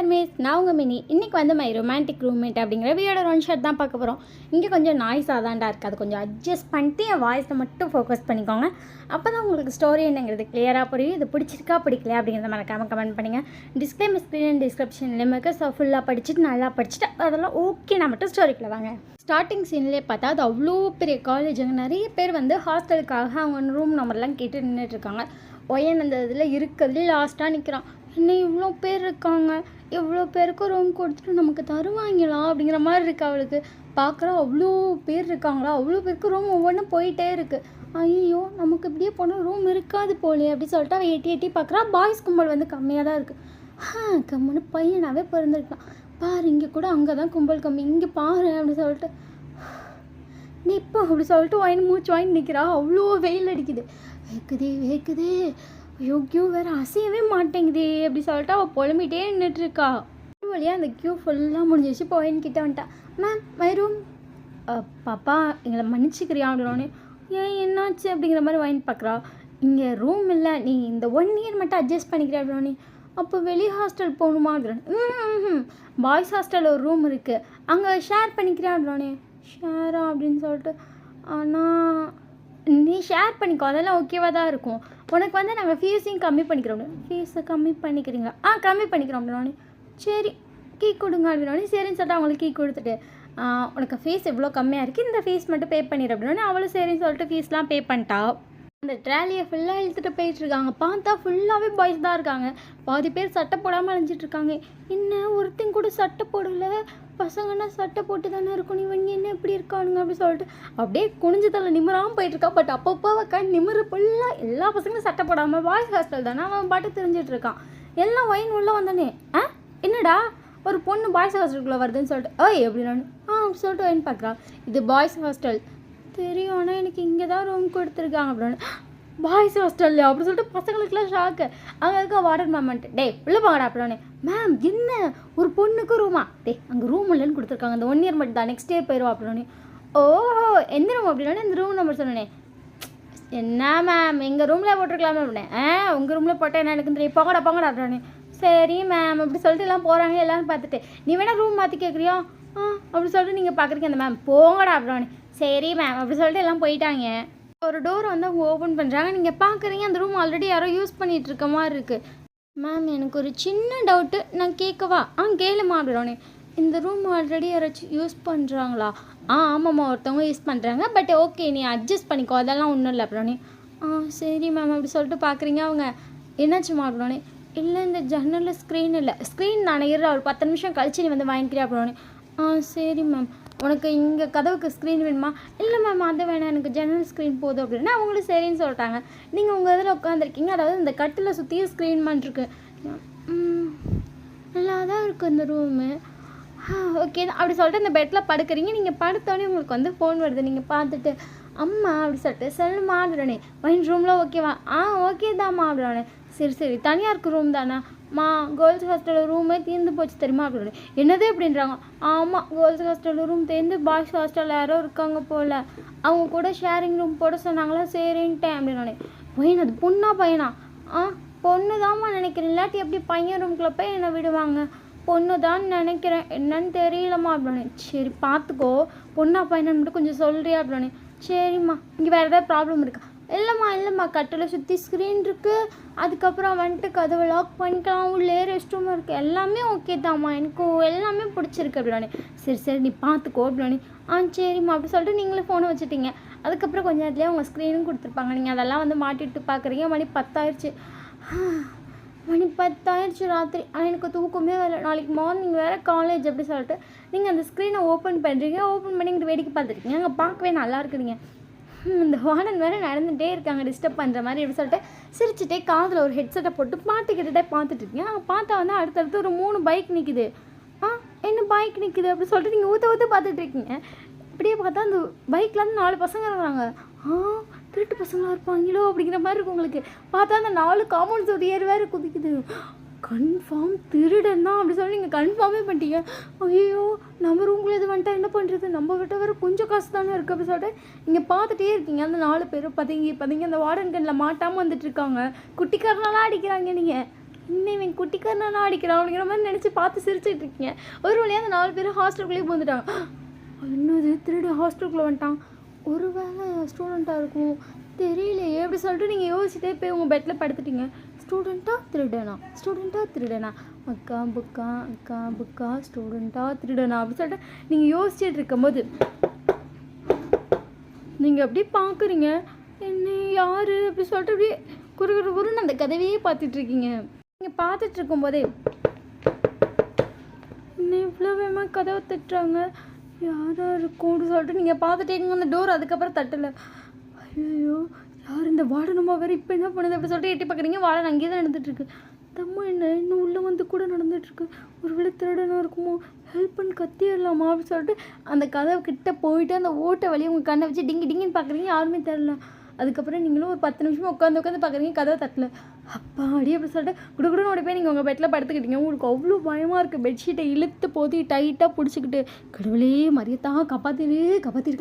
Miss நான் உங்கள் mini இன்றைக்கி வந்து மை ரொமான்டிக் ரூம்மேட் அப்படிங்கிற வீடியோட ஒன் ஷாட் தான் பார்க்க போகிறோம். இங்கே கொஞ்சம் நாய்ஸாக தான்டா இருக்குது, அது கொஞ்சம் அட்ஜஸ்ட் பண்ணிட்டு என் வாய்ஸை மட்டும் ஃபோக்கஸ் பண்ணிக்கோங்க. அப்போ தான் உங்களுக்கு ஸ்டோரி என்னங்கிறது கிளியராக புரியும். இது பிடிச்சிருக்கா பிடிக்கலையா அப்படிங்கிறத மறக்காமல் கமெண்ட் பண்ணுங்கள். டிஸ்க்ளைமர் ஸ்க்ரீன் டிஸ்கிரிப்ஷன்லேயும் இருக்குது. ஸோ ஃபுல்லாக படிச்சுட்டு நல்லா படிச்சுட்டு அதெல்லாம் ஓகே நான் மட்டும் ஸ்டோரிக்குள்ள வாங்க. ஸ்டார்டிங் சீன்லேயே பார்த்தா அது அவ்வளோ பெரிய காலேஜுங்க. நிறைய பேர் வந்து ஹாஸ்டலுக்காக அவங்க ரூம் நம்பர்லாம் கேட்டு நின்றுட்டுருக்காங்க. ஒயன் அந்த இதில் இருக்கிறதுல லாஸ்ட்டாக நிற்கிறான். இன்னும் இவ்வளோ பேர் இருக்காங்க, எவ்வளோ பேருக்கு ரூம் கொடுத்துட்டு நமக்கு தருவாங்களா அப்படிங்கிற மாதிரி இருக்குது அவளுக்கு. பார்க்குறா அவ்வளோ பேர் இருக்காங்களா, அவ்வளோ பேருக்கு ரூம் ஒவ்வொன்றும் போயிட்டே இருக்குது. ஐயோ நமக்கு இப்படியே போனால் ரூம் இருக்காது போலே அப்படின்னு சொல்லிட்டு அவள் எட்டி எட்டி பார்க்குறா. பாய்ஸ் கும்பல் வந்து கம்மியாக தான் இருக்குது. கம்முன்னு பையனாகவே பிறந்திருக்கலாம். பாரு இங்கே கூட அங்கே தான் கும்பல் கம்மி, இங்கே பாரு அப்படி சொல்லிட்டு நிற்பா அப்படி சொல்லிட்டு வாங்கி மூச்சு வாங்கி நிற்கிறா. அவ்வளோ வெயில் அடிக்குது, வேக்குதே ஐயோ வேறு அசையவே மாட்டேங்குதே அப்படி சொல்லிட்டு அவள் புலம்பிகிட்டே நின்றுட்டுருக்கா. வழியாக அந்த க்யூ ஃபுல்லாக முடிஞ்சிச்சு. போயின்கிட்ட வந்துட்டா. Ma'am my room. பாப்பா எங்களை மன்னிச்சிக்கிறியா அப்படின்னோடனே ஏன் என்னாச்சு அப்படிங்கிற மாதிரி வாங்கி பார்க்குறா. இங்கே ரூம் இல்லை, நீ இந்த 1 இயர் மட்டும் அட்ஜஸ்ட் பண்ணிக்கிறியா அப்படின்னோடனே அப்போ வெளி ஹாஸ்டல் போகணுமா அப்படின்னே பாய்ஸ் ஹாஸ்டலில் ஒரு ரூம் இருக்குது, அங்கே ஷேர் பண்ணிக்கிறியா அப்படின்னோடனே ஷேரா அப்படின்னு சொல்லிட்டு ஆனால் நீ ஷேர் பண்ணிக்கோ அதெல்லாம் ஓகேவாக தான் இருக்கும். உனக்கு வந்து நாங்கள் ஃபீஸையும் கம்மி பண்ணிக்கிறோம். ஃபீஸை கம்மி பண்ணிக்கிறீங்களா? கம்மி பண்ணிக்கிறோம் அப்படின்னோடனே சரி கீ கொடுங்க அப்படின்னோடனே சரின்னு சொல்லிட்டு அவங்களுக்கு கீ கொடுத்துட்டு உனக்கு ஃபீஸ் எவ்வளோ கம்மியாக இருக்குது, இந்த ஃபீஸ் மட்டும் பே பண்ணிடு அப்படின்னோடனே அவளும் சரின்னு சொல்லிட்டு ஃபீஸ்லாம் பே பண்ணிட்டா. அந்த ட்ராலியை ஃபுல்லாக இழுத்துட்டு போயிட்டுருக்காங்க. பார்த்தா ஃபுல்லாகவே பாய்ஸ் தான் இருக்காங்க. பாதி பேர் சட்டை போடாமல் அலைஞ்சிட்ருக்காங்க. என்ன ஒருத்தையும் கூட சட்டை போடலை, பசங்கன்னா சட்டை போட்டு தானே இருக்கும், இவங்க என்ன எப்படி இருக்கானுங்க அப்படி சொல்லிட்டு அப்படியே குனிஞ்சு தலை நிமிராமல் போயிட்டுருக்கா. பட் அப்பப்போ உட்காந்து நிமிரு ஃபுல்லாக எல்லா பசங்களும் சட்டை போடாமல் பாய்ஸ் ஹாஸ்டல் தானே அவன் பாட்டு தெரிஞ்சிட்டு இருக்கான். எல்லாம் ஒயின் உள்ளே வந்தானே என்னடா ஒரு பொண்ணு பாய்ஸ் ஹாஸ்டலுக்குள்ளே வருதுன்னு சொல்லிட்டு அப்படின்னா அப்படி சொல்லிட்டு ஒயின் பார்க்குறான். இது பாய்ஸ் ஹாஸ்டல் தெரியும், ஆனால் எனக்கு இங்கே தான் ரூம் கொடுத்துருக்காங்க அப்படின்னு. பாய்ஸ் ஹாஸ்டல்லையா அப்படி சொல்லிட்டு பசங்களுக்குலாம் ஷாக்கு. அங்கே இருக்க வார்டன் மேம்ன்ட்டு உள்ளே போங்கடா அப்படின்னே மேம் என்ன ஒரு பொண்ணுக்கு ரூமா அங்கே ரூம் இல்லைன்னு கொடுத்துருக்காங்க, அந்த 1 இயர் மட்டும் தான், நெக்ஸ்ட் இயர் போயிடுவா அப்படின்னே ஓஹோ எந்த ரூம் அப்படின்னா இந்த ரூம் நம்பர் சொன்னேனே. என்ன மேம் எங்கள் ரூமில் போட்டிருக்கலாமே அப்படின்னேன். உங்கள் ரூமில் போட்டால் என்ன எனக்கு தெரியும், போங்கடா அப்படின்னே சரி மேம் அப்படி சொல்லிட்டு எல்லாம் போகிறாங்க. எல்லாரும் பார்த்துட்டு நீ வேணா ரூம் மாற்றி கேட்குறியா அப்படி சொல்லிட்டு நீங்கள் பார்க்குறீங்க அந்த மேம் போங்கடா அப்படின்னே சரி மேம் அப்படி சொல்லிட்டு எல்லாம் போயிட்டாங்க. ஒரு டோர் வந்து அவங்க ஓப்பன் பண்ணுறாங்க. நீங்கள் பார்க்குறீங்க அந்த ரூம் ஆல்ரெடி யாரோ யூஸ் பண்ணிகிட்டு இருக்க மாதிரி இருக்குது. மேம் எனக்கு ஒரு சின்ன டவுட்டு, நான் கேட்கவா? கேளுமா அப்படின்னே இந்த ரூம் ஆல்ரெடி யாராச்சும் யூஸ் பண்ணுறாங்களா? ஆமாம்மா ஒருத்தவங்க யூஸ் பண்ணுறாங்க, பட் ஓகே நீ அட்ஜஸ்ட் பண்ணிக்கோ அதெல்லாம் ஒன்றும் இல்லை அப்படின்னே சரி மேம் அப்படி சொல்லிட்டு பார்க்குறீங்க. அவங்க என்னாச்சுமா அப்படின்னே இல்லை இந்த ஜன்னலில் ஸ்க்ரீன் இல்லை, ஸ்க்ரீன் நான் ஒரு 10 நிமிஷம் கழிச்சு நீ வந்து வாங்கிக்கிறேன் அப்படின்னே சரி மேம் உனக்கு இங்கே கதவுக்கு ஸ்க்ரீன் வேணுமா? இல்லை மேம் அது வேணாம் எனக்கு ஜன்னல் ஸ்க்ரீன் போதும் அப்படின்னா அவங்களும் சரின்னு சொல்லிட்டாங்க. நீங்கள் உங்கள் இதில் உட்காந்துருக்கீங்க, அதாவது இந்த கட்டில் சுற்றியும் ஸ்க்ரீன் பண்ணிருக்கு. நல்லா தான் இருக்குது இந்த ரூமு. ஓகே தான் அப்படி சொல்லிட்டு இந்த பெட்டில் படுக்கிறீங்க. நீங்கள் படுத்தோடனே உங்களுக்கு வந்து ஃபோன் வருது. நீங்கள் பார்த்துட்டு அம்மா அப்படி சொல்லிட்டு சொல்லுமா அப்படின்னே வைன் ரூமில் ஓகேவா? ஓகே தான்மா அப்படின்னே சரி தனியாருக்கு ரூம் தானே கேர்ள்ஸ் ஹாஸ்டலில் ரூமே தீர்ந்து போச்சு தெரியுமா அப்படின்னு. என்னது அப்படின்றாங்க. ஆமாம் கேர்ள்ஸ் ஹாஸ்டலில் ரூம் தேர்ந்து பாய்ஸ் ஹாஸ்டலில் யாரோ இருக்காங்க போல், அவங்க கூட ஷேரிங் ரூம் போட சொன்னாங்களா சரின்ட்டேன் அப்படின்னே பையன் அது பொண்ணா பையனா? பொண்ணு தான்மா நினைக்கிறேன், இல்லாட்டி எப்படி பையன் ரூம்குள்ளே போய் என்னை விடுவாங்க? பொண்ணு தான் நினைக்கிறேன், என்னன்னு தெரியலம்மா அப்படின்னே சரி பார்த்துக்கோ பொண்ணா பையனை மட்டும் கொஞ்சம் சொல்கிறியா அப்படின்னே சரிம்மா இங்கே வேறு ஏதாவது ப்ராப்ளம் இருக்கா? இல்லைம்மா கட்டில் சுற்றி ஸ்க்ரீன் இருக்குது, அதுக்கப்புறம் வந்துட்டு கதவை லாக் பண்ணிக்கலாம், உள்ளே ரெஸ்ட் ரூம் இருக்குது, எல்லாமே ஓகே தான்மா எனக்கு எல்லாமே பிடிச்சிருக்கு அப்படின்னே சரி நீ பார்த்துக்கோ அப்படின்னே சரிம்மா அப்படி சொல்லிட்டு நீங்களே ஃபோனை வச்சுட்டீங்க. அதுக்கப்புறம் கொஞ்சம் நேரத்துலேயே அவங்க ஸ்க்ரீனும் கொடுத்துருப்பாங்க. நீங்கள் அதெல்லாம் வந்து மாட்டிட்டு பார்க்குறீங்க. மணி 10 ஆயிடுச்சு ராத்திரி. ஆனால் எனக்கு தூக்கமே வரல. நாளைக்கு மார்னிங் வேறு காலேஜ் அப்படி சொல்லிட்டு நீங்கள் அந்த ஸ்க்ரீனை ஓப்பன் பண்ணுறீங்க. ஓப்பன் பண்ணி இங்கிட்டு வேடிக்கை பார்த்துருக்கீங்க. அங்கே பார்க்கவே நல்லா இருக்குதுங்க. இந்த வார்டன் வேறு நடந்துகிட்டே இருக்காங்க டிஸ்டர்ப் பண்ணுற மாதிரி எப்படி சொல்லிட்டு சிரிச்சுட்டே காதில் ஒரு ஹெட்செட்டை போட்டு பாட்டுக்கிட்டே பார்த்துட்ருக்கீங்க. அங்கே பார்த்தா வந்து அடுத்தடுத்து ஒரு 3 பைக் நிற்குது. என்ன பைக் நிற்குது அப்படி சொல்லிட்டு நீங்கள் ஊற்ற பார்த்துட்ருக்கீங்க. இப்படியே பார்த்தா அந்த பைக்கில் வந்து 4 பசங்க இருக்கிறாங்க. திருட்டு பசங்களாக இருப்பாங்களோ அப்படிங்கிற மாதிரி இருக்கும் உங்களுக்கு. பார்த்தா அந்த 4 காம்பவுண்ட் சுவர் ஏறு வேறு குதிக்குது. கன்ஃபார்ம் திருடன் தான் அப்படி சொல்லி நீங்கள் கன்ஃபார்மே பண்ணிட்டீங்க. ஐயோ நம்ம ரூமில் இது வந்துட்டா என்ன பண்ணுறது, நம்ம விட்ட வேறு கொஞ்சம் காசு தானே இருக்குது அப்படி சொல்லிட்டு நீங்கள் பார்த்துட்டே இருக்கீங்க. அந்த 4 பேரும் பதுங்கி அந்த வார்டன் கண்ணில் மாட்டாமல் வந்துட்டுருக்காங்க. குட்டிக்காரனெல்லாம் அடிக்கிறாங்க. நீங்கள் இன்னும் இவன் குட்டிக்காரனா அடிக்கிறான் அப்படிங்கிற மாதிரி நினச்சி பார்த்து சிரிச்சிட்டு இருக்கீங்க. ஒரு வழியாக அந்த 4 பேரும் ஹாஸ்டலுக்குள்ளேயே பூந்துட்டாங்க. என்னது திருடு ஹாஸ்டலுக்குள்ளே வந்துட்டான், ஒரு வேளை ஸ்டூடெண்ட்டாக இருக்கும் தெரியலையே அப்படி சொல்லிட்டு நீங்கள் யோசிச்சுட்டே போய் உங்கள் பெட்டில் படுத்துட்டீங்க. ஸ்டூடெண்ட்டாக திருடனா அக்கா புக்கா ஸ்டூடெண்ட்டாக திருடனா அப்படி சொல்லிட்டு நீங்கள் யோசிச்சுட்டு இருக்கும்போது நீங்கள் அப்படியே பார்க்குறீங்க, என்ன யார் அப்படி சொல்லிட்டு அப்படியே குறுன்னு அந்த கதவையே பார்த்துட்ருக்கீங்க. நீங்கள் பார்த்துட்டு இருக்கும்போதே இன்னும் இவ்வளோ வேகமாக கதவை தட்டுறாங்க, யாராக இருக்கும் அப்படின்னு சொல்லிட்டு நீங்கள் பார்த்துட்டீங்க அந்த டோர். அதுக்கப்புறம் தட்டலை. ஐயோ யார் இந்த வார்டனம்மா வேறு இப்போ என்ன பண்ணுது அப்படி சொல்லிட்டு எட்டி பார்க்குறீங்க. வார்டன் அங்கேயே தான் நடந்துகிட்ருக்கு. தம்மா என்ன இன்னும் உள்ளே வந்து கூட நடந்துகிட்ருக்கு, ஒரு வேளை திருடனாக இருக்குமோ, ஹெல்ப் பண்ணி கத்திடலாமா அப்படின்னு சொல்லிட்டு அந்த கதவு கிட்டே போயிட்டு அந்த ஓட்டை வழியை உங்கள் கண்ணை வச்சு டிங்கின்னு பார்க்குறீங்க, யாருமே தெரில. அதுக்கப்புறம் நீங்களும் ஒரு 10 நிமிஷம் உட்காந்து பார்க்குறீங்க, கதவை தட்டல. அப்பாடி அப்படி சொல்லிட்டு குடுக்குடுன்னு ஓடி போய் நீங்கள் உங்கள் பெட்டில் படுத்துக்கிட்டீங்க. உங்களுக்கு அவ்வளோ பயமாக இருக்குது. பெட்ஷீட்டை இழுத்து போதி டைட்டாக பிடிச்சிக்கிட்டு கடவுளே மரியத்தா காப்பாற்றிரு அப்படி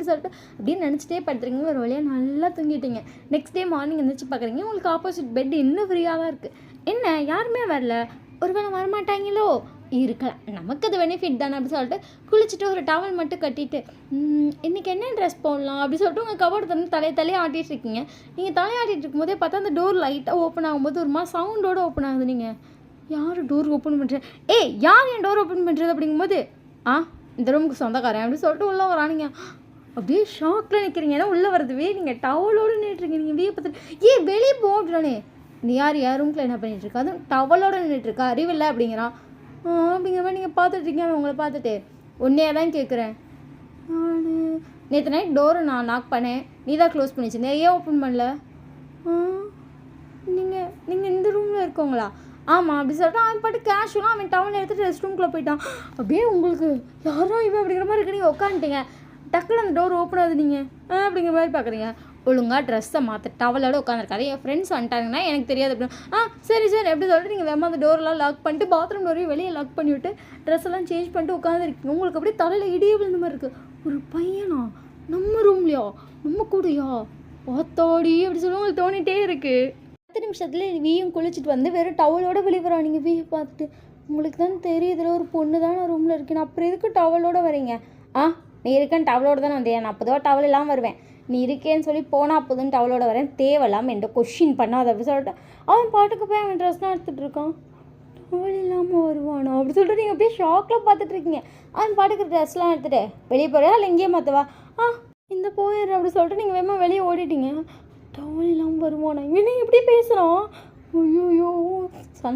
சொல்லிட்டு அப்படியே நினச்சிட்டே படுத்துறீங்க. ஒரு வழியாக நல்லா தூங்கிட்டீங்க. நெக்ஸ்ட் டே மார்னிங் எழுந்திரிச்சு பார்க்குறீங்க, உங்களுக்கு ஆப்போசிட் பெட் இன்னும் ஃப்ரீயாக தான் இருக்குது. என்ன யாருமே வரல, ஒருவேளை வரமாட்டாங்களோ, இருக்கலாம், நமக்கு அது பெனிஃபிட் தானே அப்படி சொல்லிட்டு குளிச்சுட்டு ஒரு டவல் மட்டும் கட்டிட்டு இன்றைக்கி என்ன ட்ரெஸ் போடலாம் அப்படி சொல்லிட்டு உங்கள் கபோர்டு தந்து தலையை ஆட்டிகிட்டு இருக்கீங்க. நீங்கள் தலையாட்டிகிட்டு இருக்கும்போதே பார்த்தா அந்த டோர் லைட்டாக ஓப்பன் ஆகும்போது ஒரு மாதிரி சவுண்டோடு ஓப்பன் ஆகுது. நீங்கள் யார் டோர் ஓப்பன் பண்ணுறது, யார் என் டோர் ஓப்பன் பண்ணுறது அப்படிங்கும்போது இந்த ரூமுக்கு சொந்தக்காரன் அப்படி சொல்லிட்டு உள்ளே வரானிங்க. அப்படியே ஷாக்கில் நிற்கிறீங்க. ஏன்னா உள்ளே வரதுவே நீங்கள் டவலோடு நின்றுட்டுருக்கீங்க. நீங்கள் வெளியே பார்த்துட்டு வெளியே போட்டுறானே, நீ யார் ரூம்கில் என்ன பண்ணிகிட்ருக்கா, அதுவும் டவலோடு நின்றுட்டுருக்கா, அறிவில்லை அப்படிங்கிறான். அப்படிங்கிற மாதிரி நீங்கள் பார்த்துட்ருக்கீங்க. உங்களை பார்த்துட்டு ஒன்றே தான் கேட்குறேன், நேற்று நைட் டோரை நான் லாக் பண்ணேன், நீ தான் க்ளோஸ் பண்ணி வச்சிருந்தேன், ஏன் ஓப்பன் பண்ணல? நீங்கள் இந்த ரூமில் இருக்கவங்களா? ஆமாம் அப்படி சொல்லிட்டு அவன் பாட்டு கேஷுவலாக அவன் டவுன் எடுத்துகிட்டு ரெஸ்ட் ரூம்குள்ளே போயிட்டான். அப்படியே உங்களுக்கு யாரோ இவன் அப்படிங்கிற மாதிரி இருக்கு. நீங்கள் உட்காந்துட்டீங்க, டக்குன்னு அந்த டோர் ஓப்பன் ஆகுது. நீங்கள் அப்படிங்கிற மாதிரி பார்க்குறீங்க. ஒழுங்காக ட்ரெஸ்ஸை மாற்ற டவலோடு உட்காந்துருக்காரு. என் ஃப்ரெண்ட்ஸ் வந்துட்டாங்கன்னா எனக்கு தெரியாது அப்படின்னு சரி எப்படி சொல்லிட்டு நீங்கள் வேமா அந்த டோரெலாம் லாக் பண்ணிட்டு பாத்ரூம் டோரையும் வெளியே லாக் பண்ணிவிட்டு ட்ரெஸ் எல்லாம் சேஞ்ச் பண்ணிட்டு உட்காந்துருக்கீங்க. உங்களுக்கு அப்படியே தலையில் இடியே விழுந்த மாதிரி இருக்குது. ஒரு பையனா நம்ம ரூம்லையா, நம்ம கூடயா, பார்த்தாடி அப்படி சொல்லி உங்களுக்கு தோணிகிட்டே இருக்குது. 10 நிமிஷத்துல வீயும் குளிச்சுட்டு வந்து வெறும் டவலோட வெளியே வரா. நீங்கள் வீயை பார்த்துட்டு உங்களுக்கு தான் தெரியுதுல ஒரு பொண்ணு தான் நான் ரூமில் இருக்கேன், அப்புறம் எதுக்கு டவலோடு வரீங்க? நீ இருக்கேன்னு டவலோடு தானே வந்தேன், நான் அப்போதான் டவல் இல்லாமல் வருவேன், நீ இருக்கேன்னு சொல்லி போனால் அப்போதுன்னு டவலோட வரேன், தேவையில்லாமல் என்கிட்ட கொஷின் பண்ணாத அப்படி சொல்லிட்டு அவன் பாட்டுக்கு போய் அவன் ட்ரெஸ்லாம் எடுத்துகிட்டு இருக்கான். டவல் இல்லாமல் வருவானோ அப்படி சொல்லிட்டு நீங்கள் அப்படியே ஷாக்கில் பார்த்துட்டு இருக்கீங்க. அவன் பாட்டுக்கு ட்ரெஸ்லாம் எடுத்துகிட்டு வெளியே போறியா இல்லை எங்கேயே மாற்றவா, இந்த போயிடுற அப்படி சொல்லிட்டு நீங்கள் வேமா வெளியே ஓடிட்டீங்க. டவல் இல்லாமல் வருவானா, என்ன இப்படி பேசுகிறான், ஐயோ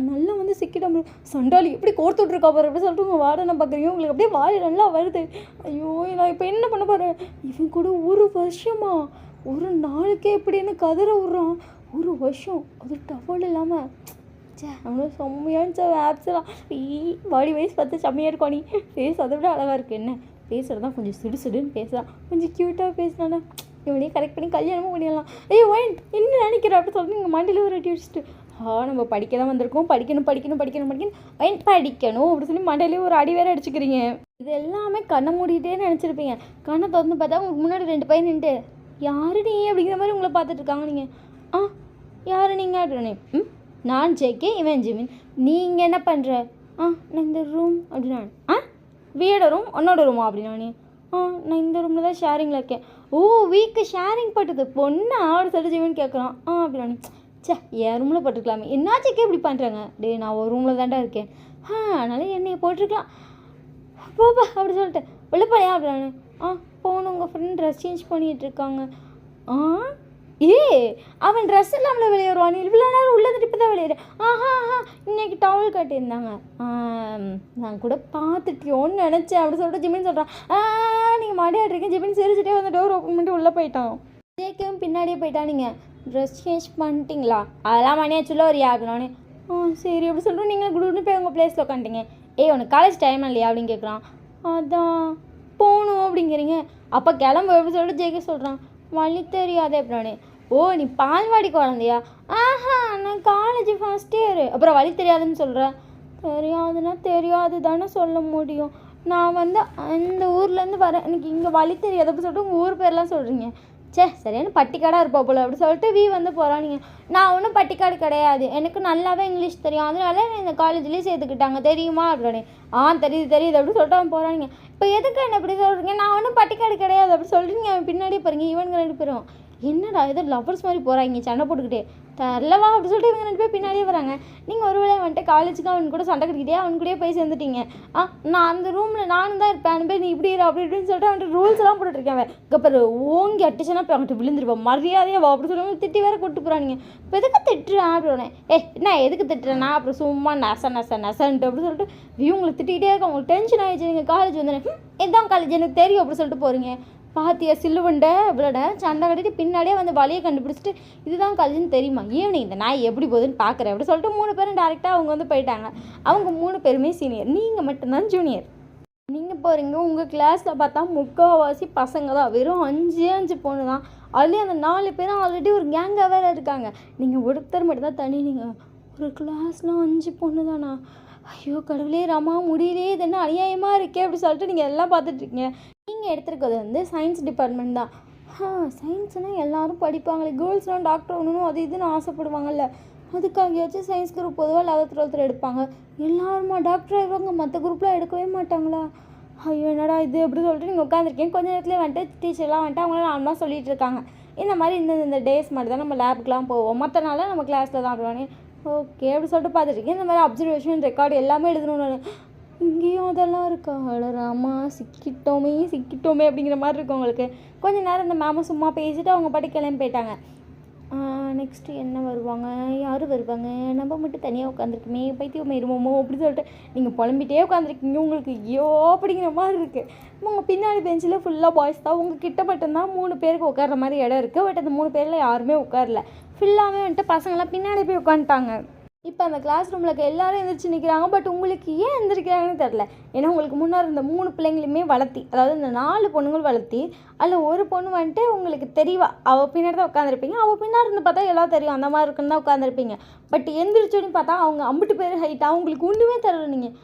நல்லா வந்து சிக்கிட்ட சண்டாளி எப்படி கோர்த்து விட்ருக்கா பாரு அப்படி சொல்லிட்டு உங்கள் வாடனை பார்க்குறீங்க. உங்களுக்கு அப்படியே வாய் நல்லா வருது. ஐயோ நான் இப்போ என்ன பண்ண போகிறேன், இவன் கூட ஒரு வருஷமா ஒரு நாளுக்கே எப்படின்னு கதற விட்றான். ஒரு வருஷம் அது டவல் இல்லாமல் அவனும் செம்மையான ஆப்ஸ்லாம் பாடி வைஸ் பார்த்து செம்மையாக இருக்கும். நீ ஃபேஸ் அதை விட அழகாக இருக்குது, என்ன பேசுகிறதான் கொஞ்சம் சிடுன்னு பேசுகிறான், கொஞ்சம் க்யூட்டாக பேசினானே இவனையும் கரெக்ட் பண்ணி கல்யாணமும் பண்ணிடலாம். ஒயின் என்ன நினைக்கிற அப்படி சொல்லிட்டு நீங்கள் மண்டியில் ஒரு அடி வச்சுட்டு நம்ம படிக்க தான் வந்திருக்கோம், படிக்கணும் ஒயின் படிக்கணும் அப்படி சொல்லி மண்டையிலே ஒரு அடி வேறு அடிச்சுக்கிறீங்க. இது எல்லாமே கண்ணை மூடிட்டே நினச்சிருப்பீங்க. கண்ணை திறந்து பார்த்தா உங்களுக்கு முன்னாடி 2 பையன் நின்று யாரு நீ அப்படிங்கிற மாதிரி உங்களை பார்த்துட்டு இருக்காங்க. நீங்கள் யார் நீங்கள் அப்படின்னே நான் ஜேகே இவன் ஜிமின், நீங்கள் என்ன பண்ணுற? நான் இந்த ரூம் அப்படின்னா வீட ரூம் உன்னோட ரூமா அப்படின்னா நான் இந்த ரூமில் தான் ஷேரிங்கில் இருக்கேன். வீக்கு ஷேரிங் பட்டுது பொண்ணா அப்படி சொல்லிட்டு ஜிமின் கேட்குறான். அப்படின்னா என் ரூமில் போட்டுருக்கலாமே, என்னாச்சுக்கே இப்படி பண்ணுறாங்க, நான் ஒரு ரூமில் தாண்டா இருக்கேன், அதனால என்னையை போட்டிருக்கலாம் போப்பா அப்படி சொல்லிட்டு வெளிப்படையா அப்படின்னானு போகணும். உங்கள் ஃப்ரெண்ட் ட்ரெஸ் சேஞ்ச் பண்ணிகிட்டு இருக்காங்க. அவன் ட்ரெஸ் இல்லாமல் வெளியே வருவான், இவ்வளோ நேரம் உள்ளே இப்போ தான் வெளியேறு. இன்னைக்கு டவல் கட்டியிருந்தாங்க, நான் கூட பார்த்துட்டியோன்னு நினச்சேன் அப்படி சொல்லிட்டு ஜிமின் சொல்கிறான். நீங்கள் மாடியாட்டிருக்கேன். ஜிமின் சிரிச்சுட்டே வந்து டோர் ஓப்பன் பண்ணிட்டு உள்ளே போயிட்டான். ஜேக்கும் பின்னாடியே போயிட்டான். நீங்கள் ட்ரெஸ் சேஞ்ச் பண்ணிட்டீங்களா? அதெல்லாம் மணியாச்சுள்ள ஒரு அப்படின்னே சரி அப்படி சொல்லிட்டு நீங்கள் குடுன்னு போய் உங்கள் பிளேஸில் உட்காந்துட்டீங்க. உனக்கு காலேஜ் டைம் இல்லையா அப்படின்னு கேட்குறான். அதான் போகணும் அப்படிங்கிறீங்க. அப்போ கிளம்பு எப்படி சொல்லிட்டு ஜேகே சொல்கிறான். வழி தெரியாதே அப்படின்னே நீ பால்வாடி குழந்தையா? நான் காலேஜ் ஃபர்ஸ்ட் இயரு. அப்புறம் வழி தெரியாதுன்னு சொல்கிறேன். தெரியாதுன்னா தெரியாது தானே சொல்ல முடியும். நான் வந்து அந்த ஊர்லேருந்து வரேன், எனக்கு இங்கே வழி தெரியாது அப்படி சொல்லிட்டு உங்கள் ஊர் பேர்லாம் சொல்கிறீங்க. சரியான பட்டிக்காடாக இருப்பா போல அப்படி சொல்லிட்டு வி வந்து போகிறானுங்க. நான் ஒன்றும் பட்டிக்காடு கிடையாது, எனக்கு நல்லாவே இங்கிலீஷ் தெரியும், அதனால என்னை இந்த காலேஜ்லேயே சேர்த்துக்கிட்டாங்க தெரியுமா அப்படின்னு. தெரியுது தெரியுது அப்படி சொல்லிட்டு அவன் போகிறானுங்க. இப்போ எதுக்கு என்ன இப்படி சொல்கிறீங்க, நான் ஒன்றும் பட்டிக்காடு கிடையாது அப்படி சொல்கிறீங்க. அவன் பின்னாடியே பாருங்க, இவனுங்க 2 பேரும் என்னடா ஏதோ லவ்வர்ஸ் மாதிரி போகிறாங்க சண்டை போட்டுக்கிட்டே தரலவா அப்படி சொல்லிட்டு இவங்க 2 பேர் பின்னாடியே வராங்க. நீங்கள் ஒரு வேளை வந்துட்டு காலேஜுக்கு அவன் கூட சண்டை கட்டிக்கிட்டே அவன் கூடயே போய் சேர்ந்துட்டீங்க. நான் அந்த ரூமில் நானும் தான் இருப்பேன், அனுப்பி நீ இப்படி அப்படி இப்படின்னு சொல்லிட்டு அவன்ட்டு ரூல்ஸ் எல்லாம் போட்டுட்ருக்கேன். அப்புறம் ஓங்கி அட்டிச்சுன்னா இப்போ அவன்கிட்ட விழுந்துருப்போம், மரியாதையாக வா அப்படி சொல்லி திட்டி வேறு கூப்பிட்டு போகிறானுங்க. இப்போ எதுக்கு திட்டுறேன் அப்படின்னு என்ன எதுக்கு திட்டுறேன்னா அப்புறம் சும்மா நசன்ட்டு அப்படி சொல்லிட்டு இவங்களுக்கு திட்டிகிட்டே இருக்க. உங்களுக்கு டென்ஷன் ஆகிடுச்சு, நீங்கள் காலேஜ் வந்து எதான் காலேஜ் எனக்கு தெரியும் அப்படி சொல்லிட்டு போகிறீங்க. பாத்தியா சில்லுவண்டை இவ்வளோட சண்டை கட்டிட்டு பின்னாடியே வந்து வழியை கண்டுபிடிச்சிட்டு இதுதான் காலேஜ்னு தெரியுமா, ஈவினிங் இந்த நான் எப்படி போகுதுன்னு பார்க்குறேன் அப்படி சொல்லிட்டு 3 பேரும் டேரெக்டாக அவங்க வந்து போயிட்டாங்க. அவங்க 3 பேருமே சீனியர், நீங்கள் மட்டும்தான் ஜூனியர். நீங்கள் போகிறீங்க உங்கள் கிளாஸில் பார்த்தா முக்கால்வாசி பசங்க தான், வெறும் 5 பொண்ணு தான். அதுலேயும் அந்த 4 பேரும் ஆல்ரெடி ஒரு கேங்காக வேறு இருக்காங்க. நீங்கள் ஒருத்தர் மட்டும் தான் தனி. நீங்கள் ஒரு கிளாஸில் 5 பொண்ணு தானா, ஐயோ கடவுளே ராமா முடியலையே, இது என்ன அநியாயமாக இருக்கே அப்படி சொல்லிட்டு நீங்கள் எல்லாம் பார்த்துட்ருக்கீங்க. நீங்கள் எடுத்துருக்கிறது வந்து சயின்ஸ் டிபார்ட்மெண்ட் தான். சயின்ஸ்னால் எல்லோரும் படிப்பாங்களே, கேர்ள்ஸ்லாம் டாக்டர் ஆகணும் அது இதுன்னு ஆசைப்படுவாங்கல்ல, அதுக்காகியாச்சும் சயின்ஸ் குரூப் பொதுவாக 11th 12th எடுப்பாங்க. எல்லாருமா டாக்டர் ஆகிடுவாங்க, மற்ற குரூப்லாம் எடுக்கவே மாட்டாங்களா? ஐயோ என்னடா இது அப்படி சொல்லிட்டு நீங்கள் உட்காந்துருக்கீங்க. கொஞ்சம் நேரத்துலேயே வந்துட்டு டீச்சர்லாம் வந்துட்டு அவங்களாம் நார்மலாக சொல்லிகிட்டு இருக்காங்க. இந்த மாதிரி இந்த டேஸ் மட்டும் தான் நம்ம லேபுக்கெலாம் போவோம், மற்ற நாளில் நம்ம கிளாஸில் தான் அப்படிவானே. ஓகே அப்படி சொல்லிட்டு பார்த்துருக்கேன். இந்த மாதிரி அப்சர்வேஷன் ரெக்கார்டு எல்லாமே எழுதணும்னு. இங்கேயும் அதெல்லாம் இருக்கா, அழறாமா சிக்கிட்டோமே அப்படிங்கிற மாதிரி இருக்கும் உங்களுக்கு. கொஞ்சம் நேரம் இந்த மேமை சும்மா பேசிவிட்டு அவங்க பாட்டு கிளம்பி போயிட்டாங்க. நெக்ஸ்ட்டு என்ன வருவாங்க, யார் வருவாங்க, நம்ம மட்டும் தனியாக உட்காந்துருக்குமே பைத்தியம் இருமோமோ அப்படி சொல்லிட்டு நீங்கள் புலம்பிகிட்டே உட்காந்துருக்கீங்க. உங்களுக்கு ஐயோ அப்படிங்கிற மாதிரி இருக்குது. உங்கள் பின்னாடி பெஞ்சில் ஃபுல்லாக பாய்ஸ் தான், உங்கள் கிட்ட மட்டும்தான் 3 பேருக்கு உட்கார்ற மாதிரி இடம் இருக்குது. பட் அந்த 3 பேரில் யாருமே உட்காரல, ஃபுல்லாகவே வந்துட்டு பசங்களாம் பின்னாடி போய் உட்காந்துட்டாங்க. இப்போ அந்த கிளாஸ் ரூமில் இருக்க எல்லோரும் எந்திரிச்சு நிற்கிறாங்க. பட் உங்களுக்கு ஏன் எந்திரிக்கிறாங்கன்னு தெரில. ஏன்னா உங்களுக்கு முன்னாடி இந்த 3 பிள்ளைங்களுமே வளர்த்தி, அதாவது இந்த 4 பொண்ணுங்கள் வளர்த்தி, அதில் ஒரு பொண்ணு வந்துட்டு உங்களுக்கு தெரியவா அவள் பின்னாடி தான் உட்காந்துருப்பீங்க. அவள் பின்னாடி இருந்து பார்த்தா எல்லாம் தெரியும் அந்த மாதிரி இருக்குன்னு தான் உட்காந்துருப்பீங்க. பட் எந்திரிச்சோன்னு பார்த்தா அவங்க 50 பேர் ஹைட்டாக உங்களுக்கு ஒன்றுமே தரல. நீங்கள்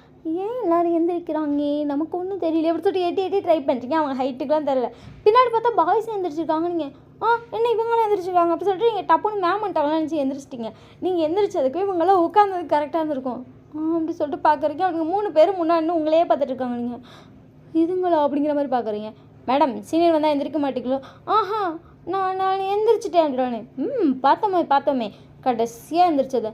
ஏன் எல்லோரும் எந்திரிக்கிறாங்க நமக்கு ஒன்றும் தெரியல எப்படி சொல்லிட்டு எட்டி ட்ரை பண்ணுறீங்க. அவங்க ஹைட்டுக்கெலாம் தெரியல. பின்னாடி பார்த்தா பாய்ஸ் எந்திரிச்சிருக்காங்க. நீங்கள் என்ன இவங்களாம் எந்திரிச்சிருக்காங்க அப்படி சொல்லிட்டு நீங்கள் டப்புன்னு மேம் வந்துட்டாங்களாம் நினச்சி எந்திரிச்சிட்டிங்க. நீங்கள் எந்திரிச்சதுக்கு இவங்களாம் உட்காந்தது கரெக்டாக இருந்திருக்கும். அப்படி சொல்லிட்டு பார்க்குறீங்க. அவங்க 3 பேரும் முன்னாடி உங்களையே பார்த்துட்டு இருக்காங்க. நீங்கள் இதுங்களா அப்படிங்கிற மாதிரி பார்க்குறீங்க. மேடம் சீனியர் வந்தால் எந்திரிக்க மாட்டீங்களோ? நான் எந்திரிச்சிட்டேன். பார்த்தோமே கடைசியாக எந்திரிச்சது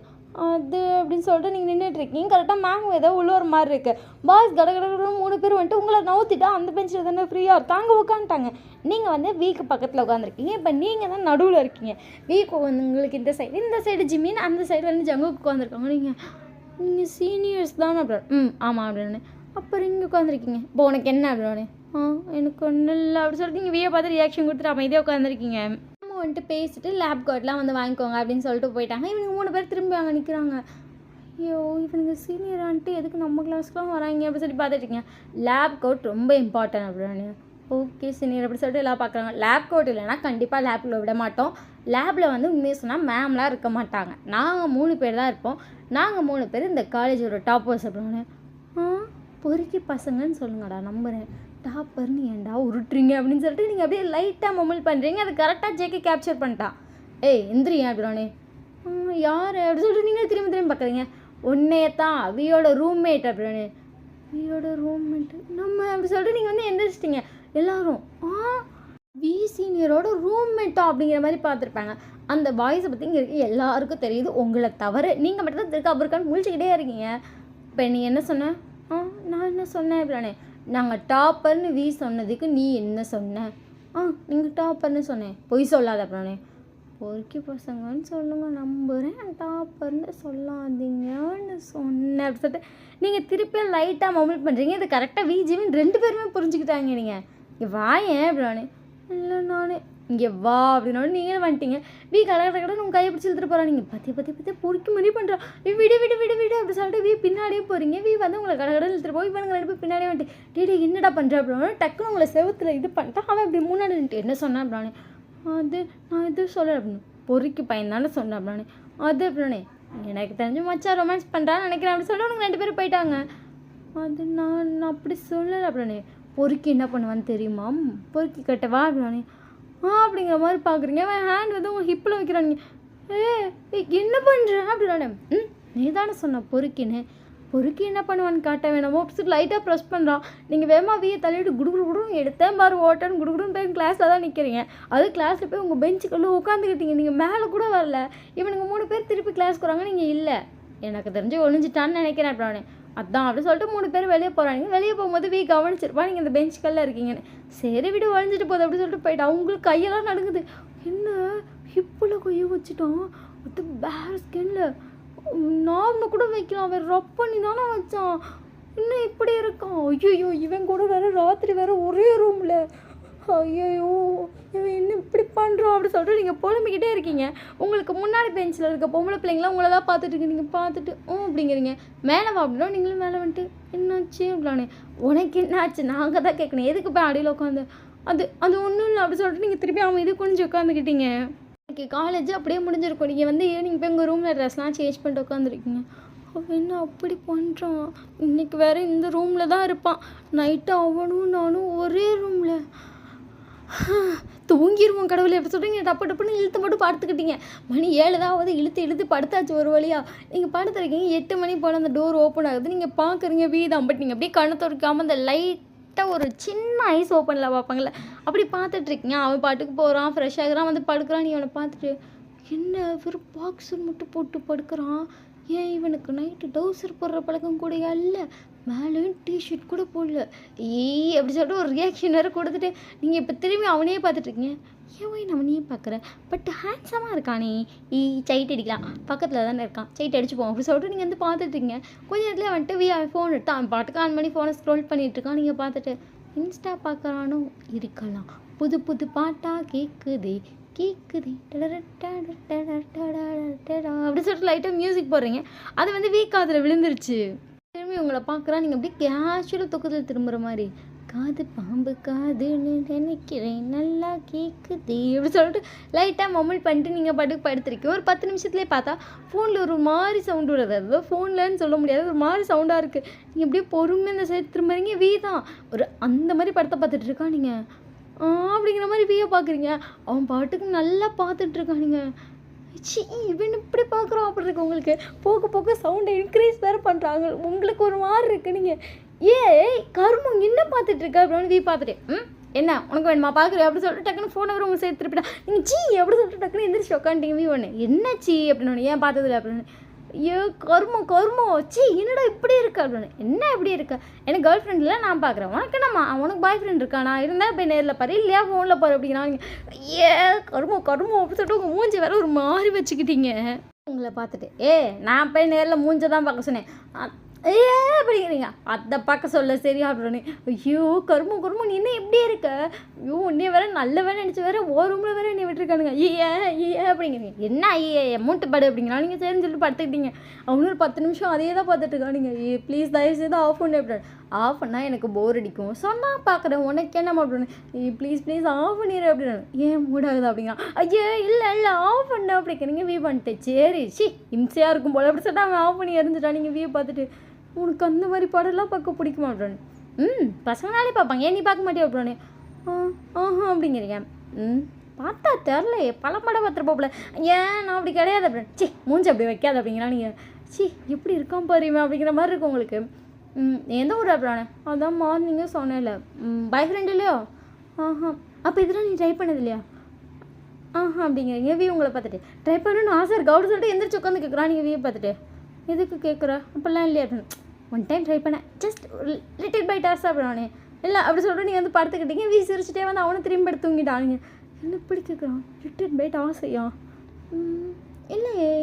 அது அப்படின்னு சொல்லிட்டு நீங்கள் நின்றுட்டுருக்கீங்க. கரெக்டாக மேம் ஏதோ உள்ளூர் மாதிரி இருக்குது. பாய்ஸ் கடகடன்னு 3 பேர் வந்துட்டு உங்களை நவுத்திட்டா அந்த பெஞ்சில் தானே ஃப்ரீயாக இருக்காங்க உட்காந்துட்டாங்க. நீங்கள் வந்து வீக்கு பக்கத்தில் உட்காந்துருக்கீங்க. இப்போ நீங்கள் தான் நடுவில் இருக்கீங்க. வீக்கு உங்களுக்கு இந்த சைடு ஜிம்மின்னு, அந்த சைடு வந்து ஜங்குக்கு உட்காந்துருக்காங்க. நீங்கள் சீனியர்ஸ் தானே அப்படி ஆமாம் அப்படின்னு. அப்புறம் இங்கே உட்காந்துருக்கீங்க. இப்போ உனக்கு என்ன அப்படின்னு எனக்கு ஒன்றும் இல்லை அப்படி சொல்லிட்டு நீங்கள் வீயை பார்த்து ரியாக்ஷன் கொடுத்துட்டு அமைதியாக உட்காந்துருக்கீங்க. வந்துட்டு பேசிட்டு லேப் கோட்லாம் வந்து வாங்கிக்கோங்க அப்படின்னு சொல்லிட்டு போயிட்டாங்க. இவங்க 3 பேர் திரும்பி அங்கே நிற்கிறாங்க. ஐயோ இவனுங்க சீனியர் ஆன்ட்டு எதுக்கு நம்ம கிளாஸ்க்குலாம் வராங்க அப்படி சொல்லி பார்த்துட்ருக்கீங்க. லேப் கோட் ரொம்ப இம்பார்ட்டன்ட் அப்படின்னு. ஓகே சீனியர் அப்படி சொல்லிட்டு எல்லாம் பார்க்குறாங்க. லேப் கோட் இல்லைன்னா கண்டிப்பாக லேப்பில் விட மாட்டோம். லேபில் வந்து உண்மையை சொன்னால் மேம்லாம் இருக்க மாட்டாங்க. நாங்கள் 3 பேர் தான் இருப்போம். நாங்கள் 3 பேர் இந்த காலேஜோட டாப்பர்ஸ் அப்படின்னு. பொறுக்கி பசங்கன்னு சொல்லுங்கடா நம்புகிறேன். டாப்பர்னு ஏன்டா உருட்டுறீங்க அப்படின்னு சொல்லிட்டு நீங்கள் அப்படியே லைட்டாக மொபைல் பண்ணுறீங்க. அது கரெக்டாக ஜேக்கே கேப்சர் பண்ணிட்டான். எந்திரியா அப்படின்னே யார் அப்படி சொல்லிட்டு நீங்கள் திரும்பி பார்க்குறீங்க. உன்னையே தான் வியோட ரூம்மேட் அப்படின்னு. வியோட ரூம்மேட்டு நம்ம அப்படி சொல்லிட்டு நீங்கள் வந்து எந்திரிச்சிட்டிங்க. எல்லோரும் வி சீனியரோட ரூம்மேட்டா அப்படிங்கிற மாதிரி பார்த்துருப்பாங்க. அந்த வாய்ஸை பற்றி இங்கே இருக்க எல்லாருக்கும் தெரியுது. உங்களை தவிர நீங்கள் மட்டும் தான் திருக்கா புருக்கான்னு முழிச்சிக்கிட்டே இருக்கீங்க. இப்போ நீ என்ன சொன்ன? நான் என்ன சொன்னேன் அப்படின்னே. நாங்கள் டாப்பர்னு வி சொன்னதுக்கு நீ என்ன சொன்ன? நீங்கள் டாப்பர்னு சொன்னேன். பொய் சொல்லாத அப்படின்னே. பொறுக்கி பசங்கன்னு சொல்லுங்க நம்புகிறேன், டாப்பர்னு சொல்லாதீங்கன்னு சொன்னேன் அப்படி சொல்லிட்டு நீங்கள் திருப்பியும் லைட்டாக மொபைல் பண்ணுறீங்க. இது கரெக்டாக விஜிவின் 2 பேருமே புரிஞ்சுக்கிட்டாங்க. நீங்கள் இங்கே வாயேன் அப்படின்னே. இல்லை நானே இங்கே வா அப்படின்னோட நீங்களும் வந்துட்டீங்க. வி கடை உங்கள் கையை பிடிச்சி இழுத்துட்டு போகிறா. நீங்கள் பற்றி பொறுக்கி மாதிரி பண்ணுறா. விடு அப்படி சொல்லிட்டு வி பின்னாடியே போகிறீங்க. வி வந்து உங்களை கடை இழுத்துட்டு போய் இவனுங்க 2 பேர் பின்னாடியே வந்துட்டு டே என்னடா பண்ணுற அப்படின்னா டக்குன்னு உங்களை செவத்தில் இது பண்ணிட்டா. அவன் இப்படி முன்னாடி நின்றுட்டு என்ன சொன்னான் அப்படின்னே. அது நான் இது சொல்ல அப்படின்னு. பொறுக்கி பையன் தானே சொன்னேன் அப்படின்னே. அது அப்படின்னே எனக்கு தெரிஞ்சு மச்சா ரொமான்ஸ் பண்ணுறான்னு நினைக்கிறேன் அப்படின்னு சொல்லிட்டு உனக்கு 2 பேரும் போயிட்டாங்க. அது நான் அப்படி சொல்லலை அப்படின்னே. பொறுக்கி என்ன பண்ணுவான்னு தெரியுமா? பொறுக்கி கட்டவா அப்படின்னே. அப்படிங்கிற மாதிரி பார்க்குறீங்க. அவன் ஹேண்ட் வந்து உங்கள் ஹிப்பில் வைக்கிறானுங்க. என்ன பண்ணுறேன் அப்படின்னானே. நீ தானே சொன்ன பொறுக்கின்னு. பொறுக்கி என்ன பண்ணுவான்னு காட்ட வேணாமோ அப்படி லைட்டாக ப்ரெஸ் பண்ணுறான். நீங்கள் வேகமாக வீயை தள்ளிவிட்டு குடுகுடுன்னு எடுத்தேன் பாரு ஓட்டன்னு குடுகுடுன்னு போய் கிளாஸில் தான் நிற்கிறீங்க. அது கிளாஸில் போய் உங்கள் பெஞ்சுக்குள்ளே உட்காந்துக்கிட்டீங்க. நீங்கள் மேலே கூட வரல. இவனுங்க 3 பேர் திருப்பி கிளாஸ்க்கு வராங்க, நீங்கள் இல்லை. எனக்கு தெரிஞ்சு ஒழிஞ்சிட்டான்னு நினைக்கிறேன் அப்படின்னானே. அதான் அப்படி சொல்லிட்டு 3 பேர் வெளியே போகிறாங்க. வெளியே போகும்போது கவனிச்சிருப்பா நீங்கள் இந்த பெஞ்சுக்கல்ல இருக்கீங்கன்னு. சரி விடு ஒழிஞ்சிட்டு போகுது அப்படி சொல்லிட்டு போயிட்டு அவங்களுக்கு கையெல்லாம் நடுங்குது. என்ன ஹிப்பில் கையை வச்சுட்டான், அது பேர் ஸ்கின்ல நார்மல் கூட வைக்கலாம். அவன் ரப் பண்ணி தானே வச்சான். இன்னும் இப்படி இருக்கான். ஐயோ இவன் கூட வேற ராத்திரி வேற ஒரே ரூமில். ஐயோ இவன் இன்னும் இப்படி பண்ணுறான் அப்படி சொல்லிட்டு நீங்கள் புலம்பிக்கிட்டே இருக்கீங்க. உங்களுக்கு முன்னாடி பெஞ்சில் இருக்க பொம்பளை பிள்ளைங்களாம் உங்களை தான் பார்த்துட்டு இருக்கு. நீங்கள் பார்த்துட்டு அப்படிங்கிறீங்க. மேலே வா அப்படின்னா நீங்களும் மேலே வந்துட்டு என்னாச்சு அப்படின்னானே. உனக்கு என்ன ஆச்சு நாங்கள் தான் கேட்கணும். எதுக்கு போய் அடியில் உட்காந்து அது ஒன்றும் இல்லை அப்படி சொல்லிட்டு நீங்கள் திருப்பி அவன் இது கொஞ்சம் உட்காந்துக்கிட்டீங்க. இன்றைக்கி காலேஜ் அப்படியே முடிஞ்சிருக்கும். நீங்கள் வந்து ஈவினிங் போய் உங்கள் ரூமில் ட்ரெஸ்லாம் சேஞ்ச் பண்ணிட்டு உட்காந்துருக்கீங்க. அவன் என்ன அப்படி பண்ணுறான். இன்றைக்கி வேறு இந்த ரூமில் தான் இருப்பான். நைட்டு அவனும் நானும் ஒரே ரூமில் தூங்கிடுவோம். கடவுளை எப்படி சொல்கிறீங்க. டப்புன்னு இழுத்து மட்டும் படுத்துக்கிட்டீங்க. மணி 7 தான் இழுத்து படுத்தாச்சு ஒரு வழியாக. நீங்கள் படுத்துருக்கீங்க. 8 மணி போல் அந்த டோர் ஓப்பன் ஆகுது. நீங்கள் பார்க்குறீங்க வீதான். பட் நீங்கள் அப்படியே கண்ணை துடைக்காமல் அந்த லைட்டாக ஒரு சின்ன ஐஸ் ஓப்பனில் பார்ப்பாங்கள்ல அப்படி பார்த்துட்ருக்கீங்க. அவன் பாட்டுக்கு போகிறான், ஃப்ரெஷ் ஆகிறான், வந்து படுக்கிறான். நீ அவனை பார்த்துட்டு என்ன வெறும் பாக்ஸர் மட்டும் போட்டு படுக்கிறான். ஏன் இவனுக்கு நைட்டு டவுசர் போடுற பழக்கம் கூட இல்லை, மேலேயும் டிஷர்ட் கூட போடல. அப்படி சொல்லிட்டு ஒரு ரியாக்ஷன் வேறு கொடுத்துட்டு நீங்கள் இப்போ திரும்பி அவனையே பார்த்துட்ருக்கீங்க. ஏன் அவனையே பார்க்குறேன் பட் ஹேண்ட்ஸமாக இருக்கானே. சைட் அடிக்கலாம், பக்கத்தில் தானே இருக்கான், சைட் அடிச்சுப்போம் அப்படி சொல்லிட்டு நீங்கள் வந்து பார்த்துட்ருக்கீங்க. கொஞ்சம் நேரத்தில் வந்துட்டு அவன் ஃபோன் எடுத்து அவன் பாட்டுக்கு ஆன் பண்ணி ஃபோனை ஸ்க்ரோல் பண்ணிகிட்ருக்கான். நீங்கள் பார்த்துட்டு இன்ஸ்டா பார்க்குறானோ இருக்கலாம். புது பாட்டாக கேட்குது அப்படி சொல்லிட்டு லைட்டாக மியூசிக் போடுறீங்க. அது வந்து அதில் விழுந்துருச்சு. திரும்பி உங்களை பார்க்குறான். நீங்கள் அப்படியே கேஷுவலாக தூக்கத்தில் திரும்புகிற மாதிரி. காது பாம்பு காதுன்னு நினைக்கிறேன் நல்லா கேட்குது அப்படி சொல்லிட்டு லைட்டாக மொமெண்ட் பண்ணிட்டு நீங்கள் பாட்டுக்கு படுத்துருக்கீங்க. ஒரு 10 நிமிஷத்துலேயே பார்த்தா ஃபோனில் ஒரு மாதிரி சவுண்டு வருது. அதுதான் ஃபோன்லன்னு சொல்ல முடியாது, ஒரு மாதிரி சவுண்டாக இருக்குது. நீங்கள் அப்படியே பொறுமையாக இந்த சைடு திரும்புறீங்க. தான் ஒரு அந்த மாதிரி படத்தை பார்த்துட்டு இருக்கா. நீங்கள் அப்படிங்கிற மாதிரி பார்க்குறீங்க. அவன் பாட்டுக்கு நல்லா பார்த்துட்ருக்கானுங்க. இவன் இப்படி பார்க்குறோம் அப்படி இருக்கு. உங்களுக்கு போக சவுண்டை இன்க்ரீஸ் வேறு பண்ணுறாங்க. உங்களுக்கு ஒரு மாதிரி இருக்குது. நீங்கள் கருமம் என்ன பார்த்துட்ருக்க அப்படின்னு பார்த்துட்டு என்ன உனக்கு வேணுமா பார்க்குறேன் அப்படி சொல்லிட்டு டக்குன்னு ஃபோனை வரும் உங்கள் சேர்த்து திருப்பிட்டா. நீங்கள் அப்படி சொல்லிட்டு டக்குன்னு எந்திரிச்சு உட்காந்துட்டீங்க. ஒன்று என்ன அப்படின்னு ஏன் பார்த்ததில்ல அப்படின்னு. ஐயோ கருமம் என்னடா இப்படி இருக்கு அப்படின்னு. என்ன இப்படி இருக்கு, எனக்கு கேர்ள் ஃப்ரெண்ட் இல்லை நான் பார்க்குறேன். உனக்கு என்னம்மா உனக்கு பாய் ஃப்ரெண்ட் இருக்கானா, இருந்தால் போய் நேரில் பாரு, இல்லையா ஃபோனில் பாரு அப்படின்னா. கருமம் அப்படி சொல்லிட்டு உங்கள் மூஞ்சி வேறு ஒரு மாதிரி வச்சுக்கிட்டீங்க. உங்களை பார்த்துட்டு நான் போய் நேரில் மூஞ்சை தான் பார்க்க சொன்னேன். அப்படிங்கிறீங்க. அதை பார்க்க சொல்ல சரி அப்படின்னு. ஐயோ கருமம் நீ என்ன இப்படி இருக்க. ஐயோ நீ வேற நல்ல வேலை நினச்சி வேற ஓ ரூமில் வேற என்னை விட்டுருக்கானுங்க. அப்படிங்கிறீங்க. என்ன அமௌண்ட்டு படு அப்படிங்கிறா. நீங்கள் சரின்னு சொல்லிட்டு படுத்துக்கிட்டீங்க. அவனு ஒரு 10 நிமிஷம் அதே தான் பார்த்துட்டு இருக்கானுங்க. ப்ளீஸ் தயவுசெய்து ஆஃப் பண்ணு அப்படின்னு. ஆஃப் பண்ணால் எனக்கு போர் அடிக்கும், சொன்னால் பார்க்குறேன், உனக்கு என்னம்மா அப்படின்னு. ப்ளீஸ் ஆஃப் பண்ணிடு அப்படின்னு. ஏன் மூடாகுது அப்படிங்கிறான். ஐயோ இல்லை ஆஃப் பண்ண அப்படிங்கிறீங்க. பண்ணிட்டு சரி இம்சையாக இருக்கும் போல் அப்படி சொல்லிட்டு அவன் ஆஃப் பண்ணி எறிஞ்சிட்டான். நீங்கள் பார்த்துட்டு உனக்கு அந்த மாதிரி படம்லாம் பார்க்க பிடிக்குமா அப்படின்னு. பசங்களாலே பார்ப்பாங்க, ஏன் நீ பார்க்க மாட்டேன் அப்படின்னு. அப்படிங்கிறீங்க. பார்த்தா தெரில பல படம் பார்த்துருப்போம்ல. ஏன் நான் அப்படி கிடையாது அப்படின்னு. மூஞ்சி அப்படி வைக்காது அப்படிங்கிறா. நீங்கள் எப்படி இருக்கான் பாருவேன் அப்படிங்கிற மாதிரி இருக்கும் உங்களுக்கு. எந்த ஊர் அப்படின்னா. அதான் மார்னிங்கே சொன்னேன்ல பாய் ஃப்ரெண்ட் இல்லையோ. அப்போ இதெல்லாம் நீ ட்ரை பண்ணது இல்லையா. அப்படிங்கிறீங்க. உங்களை பார்த்துட்டு ட்ரை பண்ணணும்னு ஆசை இருக்கு அப்படி சொல்லிட்டு எந்திரிச்சு உட்காந்து கேட்குறான். நீங்கள் பார்த்துட்டு எதுக்கு கேட்குற அப்படிலாம் இல்லையா அப்படின்னு. 1 டைம் ட்ரை பண்ணேன், ஜஸ்ட் லிட்டில் பைட் ஆசை அப்படின்னானே. இல்லை அப்படி சொல்லிட்டு நீங்கள் வந்து படுத்துக்கிட்டீங்க. சிரிச்சுட்டே வந்து அவனை திரும்பி எடுத்து தூங்கிட்டானுங்க. என்ன இப்படி கேட்குறான், லிட்டில் பைட் ஆசையா. இல்லையே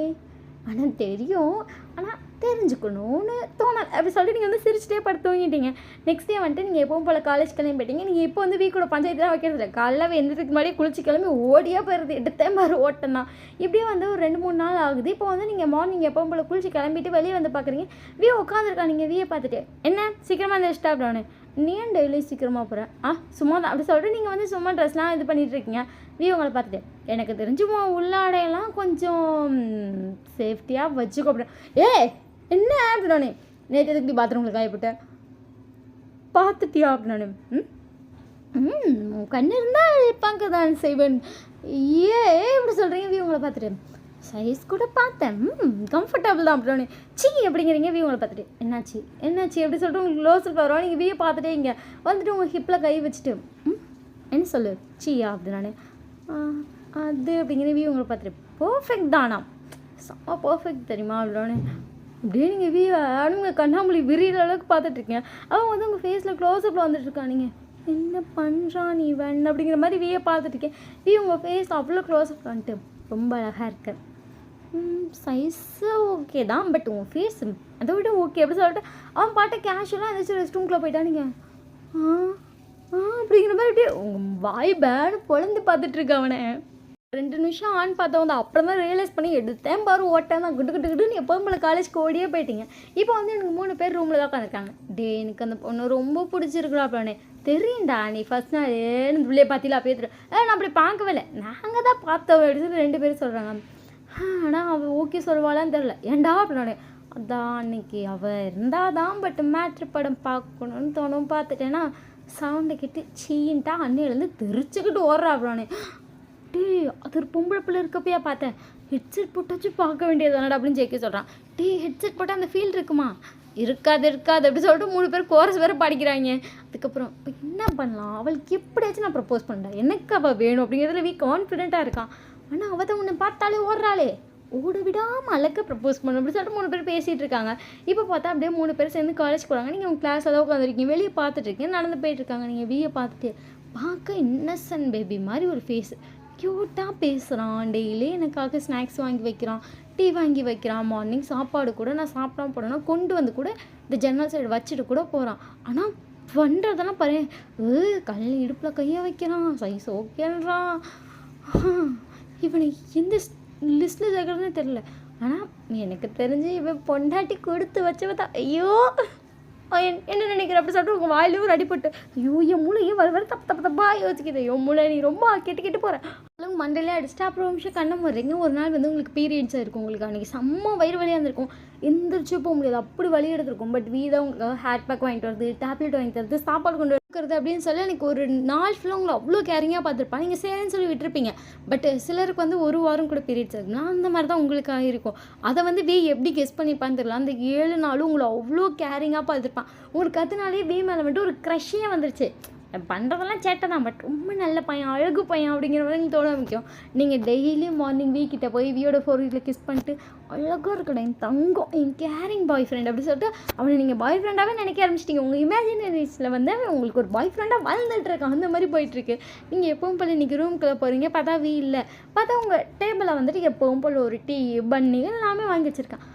ஆனால் தெரியும், ஆனால் தெரிஞ்சுக்கணும்னு தோணாது அப்படி சொல்லிட்டு நீங்கள் வந்து சிரிச்சிட்டே படுத்து தூங்கிட்டீங்க. நெக்ஸ்ட் டே வந்துட்டு நீங்கள் எப்பவும் போல் காலேஜ் கிளம்பி போயிட்டீங்க. நீங்கள் இப்போ வந்து வீக்கோட பஞ்சாயத்து தான் வைக்கிறது இல்லை. காலைல எந்திரத்துக்கு முன்னாடியே குளிச்சு கிளம்பி ஓடியாக போயிடுது. எடுத்தே மாதிரி ஓட்டம் தான். இப்படியே வந்து ஒரு 2-3 நாள் ஆகுது. இப்போ வந்து நீங்கள் மார்னிங் எப்பவும் போல் குளிச்சு கிளம்பிட்டு வெளியே வந்து பார்க்குறீங்க. உட்காந்துருக்கா. நீங்கள் பார்த்துட்டு என்ன சீக்கிரமாக இந்த ஸ்டாப் டவுனு நீ ஏன் டெய்லி சீக்கிரமாக போகிறேன். சும்மா தான் அப்படி சொல்லிட்டு நீங்கள் வந்து சும்மா ட்ரெஸ்லாம் இது பண்ணிகிட்ருக்கீங்க. உங்களை பார்த்துட்டு எனக்கு தெரிஞ்சு உள்ளாடையெல்லாம் கொஞ்சம் சேஃப்டியாக வச்சுக்கோ அப்படின்னா. என்ன அப்படின்னானே. நேற்று எதுக்கு பாத்ரூமில் காயப்பட்டேன் பார்த்துட்டியா அப்படின்னானே. கண்ணு இருந்தால் பார்க்க தான் செய்வேன். இப்படி சொல்கிறீங்க வி உங்களை பார்த்துட்டு? சைஸ் கூட பார்த்தேன், கம்ஃபர்டபுள் தான் அப்படின்னு. சீ அப்படிங்கிறீங்க வி உங்களை பார்த்துட்டு. என்னாச்சு என்னாச்சு எப்படி சொல்லிட்டு உங்களுக்கு க்ளோஸில் வருவோம். நீங்கள் வியை பார்த்துட்டே இங்கே வந்துட்டு உங்கள் ஹிப்பில் கை வச்சுட்டு என்ன சொல்லு சீயா அப்படி நான் அது அப்படிங்கிற வி உங்களை பார்த்துட்டு. பர்ஃபெக்ட் தானா, செம்ம பர்ஃபெக்ட் தெரியுமா அப்படின்னு. அப்படியே நீங்கள் வி அவங்க கண்ணாமொழி விரிகிற அளவுக்கு பார்த்துட்ருக்கீங்க. அவன் வந்து உங்கள் ஃபேஸில் க்ளோஸ்அப்பில் வந்துட்டுருக்கான். நீங்கள் என்ன பண்ணுறான் நீ வேண் அப்படிங்கிற மாதிரி வியை பார்த்துட்ருக்கேன். வி உங்கள் ஃபேஸ் அவ்வளோ க்ளோஸ்அப் வந்துட்டு ரொம்ப அழகாக இருக்கு. சைஸு ஓகே தான், பட் உங்கள் ஃபேஸ் அதை விட ஓகே அப்படி சொல்லிட்டு அவன் பாட்டை கேஷுவலாக எதாச்சும் ரெஸ்ட் ரூம்குள்ளே போயிட்டா. நீங்கள் அப்படிங்கிற மாதிரி அப்படியே உங்கள் வாய் பேடு பொழந்து பார்த்துட்ருக்க அவனை. 2 நிமிஷம் ஆன் பார்த்தா வந்து அப்புறம் தான் ரியலைஸ் பண்ணி எடுத்தேன் பாரு ஓட்டேன் தான் கிட்டு கிட்டு கிட்டுன்னு எப்போதும் போல காலேஜ்க்கு ஓடியே போயிட்டீங்க. இப்போ வந்து எனக்கு 3 பேர் ரூமில் தான் உட்காந்துருக்காங்க. எனக்கு அந்த பொண்ணு ரொம்ப பிடிச்சிருக்குறா அப்படின்னே தெரியும்டா. நீ ஃபஸ்ட் நாள் உள்ளே பார்த்தில அப்படியே நான் அப்படி பார்க்கவே இல்லை, நாங்கள் தான் பார்த்தோம் அப்படின்னு சொல்லி 2 பேரும் சொல்கிறாங்க. ஆனால் அவள் ஓகே சொல்வாளான்னு தெரில. ஏன்டா அப்படின்னாலே அதான் அன்னைக்கு அவள் இருந்தால் தான் பட் மேட்ரு படம் பார்க்கணுன்னு தோணும். பார்த்துட்டேன்னா சவுண்டை கிட்டு சீன்ட்டா அன்னையிலேருந்து தெரிச்சுக்கிட்டு ஓடுறா அப்படின்னே. அது ஒரு பொம்பளை பிள்ளை இருக்கப்பையா பார்த்தேன். ஹெட்செட் போட்டாச்சு பார்க்க வேண்டியதானடா அப்படின்னு ஜெயிக்க சொல்கிறான். ஹெட்செட் போட்டால் அந்த ஃபீல் இருக்குமா? இருக்காது அப்படி சொல்லிட்டு 3 பேர் கோரஸ் வேறு படிக்கிறாங்க. அதுக்கப்புறம் என்ன பண்ணலாம், அவளுக்கு எப்படியாச்சும் நான் ப்ரப்போஸ் பண்ணுறேன், எனக்கு அவள் வேணும் அப்படிங்கிறதுல கான்ஃபிடென்ட்டாக இருக்கான். ஆனால் அவள் தான் உன்னை பார்த்தாலே ஓடுறாளே, ஓட விடாமல் அழகாக ப்ரப்போஸ் பண்ணணும் அப்படி சொல்லிட்டு 3 பேர் பேசிகிட்டு இருக்காங்க. இப்போ பார்த்தா அப்படியே 3 பேர் சேர்ந்து காலேஜ் போகிறாங்க. நீங்கள் உங்கள் கிளாஸில் தான் உட்காந்துருக்கீங்க, வெளியே பார்த்துட்ருக்கீங்க, நடந்து போயிட்டுருக்காங்க. நீங்கள் வியை பார்த்துட்டு பார்க்க இன்னசென்ட் பேபி மாதிரி ஒரு ஃபேஸ், க்யூட்டாக பேசுகிறான். டெய்லி எனக்காக ஸ்நாக்ஸ் வாங்கி வைக்கிறான், டீ வாங்கி வைக்கிறான். மார்னிங் சாப்பாடு கூட நான் சாப்பிடாம போனேன்னா கொண்டு வந்து கூட இந்த ஜன்னல் சைடு வச்சுட்டு கூட போகிறான். ஆனால் பண்ணுறதெல்லாம் பாரு, கல் இடுப்பில் கையை வைக்கிறான், சைஸ் ஓகேன்றான். இவனை எந்த லிஸ்ட்டில் சேர்க்குறதுனே தெரில. ஆனால் எனக்கு தெரிஞ்சு இவன் பொண்டாட்டி கொடுத்து வச்சவ தான். ஐயோ என்ன நினைக்கிற அப்படி சொல்லிட்டு உங்கள் வாயிலும் ஒரு அடிப்பட்டு. ஐயோ என் மூளையும் வர தப்பாக யோசிக்குது. ஐயோ மூளை நீ ரொம்ப கெட்டு போகிறேன் மண்டையிலே அடிச்சுட்டு அப்புறம் நிமிஷம் கண்ணை முறைங்க. ஒரு நாள் வந்து உங்களுக்கு பீரியட்ஸாக இருக்கும், உங்களுக்கு அன்றைக்கி செம்ம வயிறு வலியாக இருந்திருக்கும், எந்திரிச்சு போக முடியாது, அப்படி வலி எடுத்திருக்கும். பட் வீதான் உங்களுக்கு ஹேர் பேக் வாங்கிட்டு வருது, டேப்லெட் வாங்கி தருது, சாப்பாடு கொண்டு இருக்கிறது அப்படின்னு சொல்லி எனக்கு ஒரு நாள் ஃபுல்லாக உங்களை அவ்வளோ கேரிங்காக பார்த்துருப்பாங்க. நீங்கள் சரின்னு சொல்லி விட்டுருப்பீங்க. பட் சிலருக்கு வந்து 1 வாரம் கூட பீரியட்ஸ் இருக்குன்னா அந்த மாதிரி தான் உங்களுக்கு ஆகிருக்கும். அதை வந்து எப்படி கெஸ் பண்ணிப்பான்னு தெரியல. அந்த 7 நாளும் உங்களை அவ்வளோ கேரிங்காக பார்த்துருப்பான். உங்களுக்கு அதனாலே மேலே வந்துட்டு ஒரு க்ரஷ்ஷே வந்துருச்சு. பண்ணுறதெல்லாம் சேட்டை தான், பட் ரொம்ப நல்ல பையன், அழகு பையன் அப்படிங்கிற மாதிரி நீங்கள் தோண ஆரம்பிக்கும். நீங்கள் டெய்லியும் மார்னிங் வீக்கிட்ட போய் வியோட 4 வீக்கில் கிஸ் பண்ணிட்டு அழகாக இருக்கணும் என் தங்கம், என் கேரிங் பாய் ஃப்ரெண்ட் அப்படி சொல்லிட்டு அவனை நீங்கள் பாய் ஃப்ரெண்டாகவே நினைக்க ஆரம்பிச்சிட்டிங்க. உங்கள் இமேஜினரிஸில் வந்து உங்களுக்கு ஒரு பாய் ஃப்ரெண்டாக வாழ்ந்துட்டு இருக்கான், அந்த மாதிரி போயிட்டுருக்கு. நீங்கள் எப்பவும் போல் இன்றைக்கி ரூம்குள்ளே போகிறீங்க, பார்த்தா இல்லை, பார்த்தா உங்கள் டேபிளில் வந்துட்டு எப்பவும் போல் ஒரு டீ பன்னு எல்லாமே வாங்கி வச்சுருக்கான்.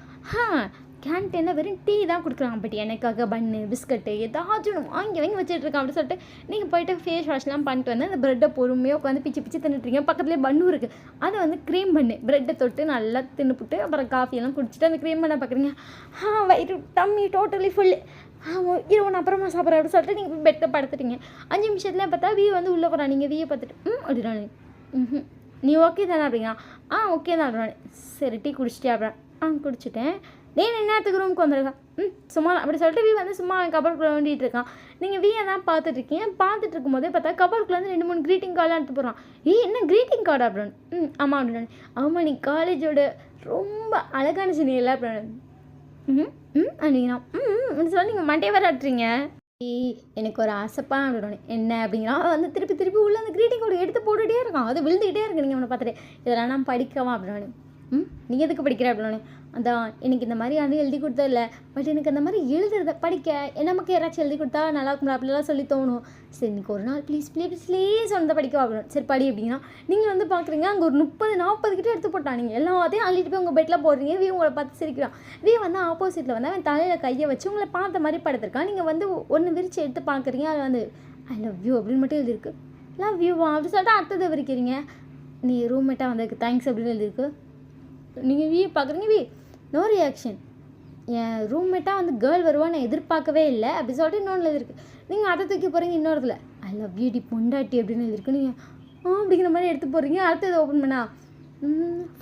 கேன்டீனில் வெறும் டீ தான் கொடுக்குறாங்க, பட் எனக்காக பன்னு பிஸ்கட்டு ஏதாச்சும் வாங்கி வச்சுட்ருக்கான் அப்படி சொல்லிட்டு நீங்கள் போய்ட்டு ஃபேஸ் வாஷ்லாம் பண்ணிட்டு வந்து அந்த ப்ரெட்டை பொறுமையாக உட்காந்து பிச்சு தின்னுட்ருக்கீங்க. பக்கத்துலேயே பன்னும் இருக்குது, அதை வந்து க்ரீம் பண்ணு ப்ரெட்டை தொட்டு நல்லா தின்னுப்புட்டு அப்புறம் காஃபியெல்லாம் குடிச்சிட்டு அந்த க்ரீம் பண்ண பார்க்குறீங்க. வயிறு டம்மி டோட்டலி ஃபுல்லு, ஒன்று அப்புறமா சாப்பிட்றேன் அப்படின்னு சொல்லிட்டு நீங்கள் பெட்டில் படுத்துட்டீங்க. 5 நிமிஷத்துல பார்த்தா வீ வந்து உள்ளே போகிறான். நீங்கள் வீயை பார்த்துட்டு அப்படின்னானே நீ ஓகே தானே அப்படிங்களா? ஓகே தான் அப்படின்னானே. சரி டீ குடிச்சிட்டே அப்புறம் குடிச்சிட்டேன். நேரத்துக்கு ரூமுக்கு வந்துருக்கா சும்மா அப்படி சொல்லிட்டு வீ வந்து சும்மா கபருக்குள்ளே வேண்டிகிட்டு இருக்கான். நீங்கள் வீயை தான் பார்த்துட்ருக்கீங்க. பார்த்துட்டு இருக்கும்போதே பார்த்தா கபருக்குள்ளே வந்து 2-3 க்ரீட்டிங் கார்டெலாம் எடுத்து போகிறான். என்ன க்ரீட்டிங் கார்டு அப்படின்னு? ஆமாம் அப்படின்னு. ஆமாம் நீ காலேஜோட ரொம்ப அழகான சினியில் அப்படின்னு அப்படிங்கிறா. அப்படின்னு சொல்லி நீங்கள் மண்டே வர ஆட்டுறீங்க. எனக்கு ஒரு ஆசைப்பா அப்படின்னு. என்ன அப்படிங்கிறான். வந்து திருப்பி உள்ள அந்த க்ரீட்டிங் கார்டு எடுத்து போட்டுகிட்டே இருக்கான், அது விழுந்துக்கிட்டே இருக்கு. நீங்கள் அவனை பார்த்துட்டு இதெல்லாம் நான் படிக்கவா அப்படின்னு. நீங்கள் எதுக்கு படிக்கிற அப்படின்னு. அதான் எனக்கு இந்த மாதிரி யாரும் எழுதி கொடுத்தா இல்லை, பட் எனக்கு அந்த மாதிரி எழுதுறத படிக்க நமக்கு யாராச்சும் எழுதி கொடுத்தா நல்லா இருக்கும் அப்படிலாம் சொல்லி தோணும். சரி இன்னைக்கு ஒரு நாள் ப்ளீஸ் வந்து படிக்க ஆகணும். சரி படி அப்படின்னா நீங்கள் வந்து பார்க்குறீங்க அங்கே ஒரு 30-40 கிட்ட எடுத்து போட்டான். நீங்கள் எல்லாத்தையும் அள்ளிட்டு போய் உங்கள் பெட்டில் போடுறீங்க. வீ உங்களை பார்த்து சிரிக்கிறான். வீ வந்து ஆப்போசிட்டில் வந்து அவன் தலையில் கையை வச்சு உங்களை பார்த்த மாதிரி படுத்திருக்கான். நீங்கள் வந்து ஒன்று விரிச்சு எடுத்து பார்க்குறீங்க, அதில் வந்து ஐ லவ் யூ அப்படின்னு மட்டும் எழுதிருக்கு. லவ் யூவா அப்படி சொல்லிட்டு அடுத்தது விரிக்கிறீங்க. நீ ரூம்மேட்டாக வந்ததுக்கு தேங்க்ஸ் அப்படின்னு எழுதிருக்கு. நீங்கள் வீ பார்க்குறீங்க, வீ நோ ரியாக்ஷன். என் ரூம்மேட்டாக வந்து கேர்ள் வருவான்னு எதிர்பார்க்கவே இல்லை அப்படி சொல்லிட்டு இன்னொன்று எழுதிருக்கு. நீங்கள் அதை தூக்கி போகிறீங்க இன்னொருத்தில் ஐ லவ் யூ டி பொண்டாட்டி அப்படின்னு எழுதிருக்கு. நீங்கள் அப்படிங்கிற மாதிரி எடுத்து போகிறீங்க. அடுத்தது ஓப்பன் பண்ணா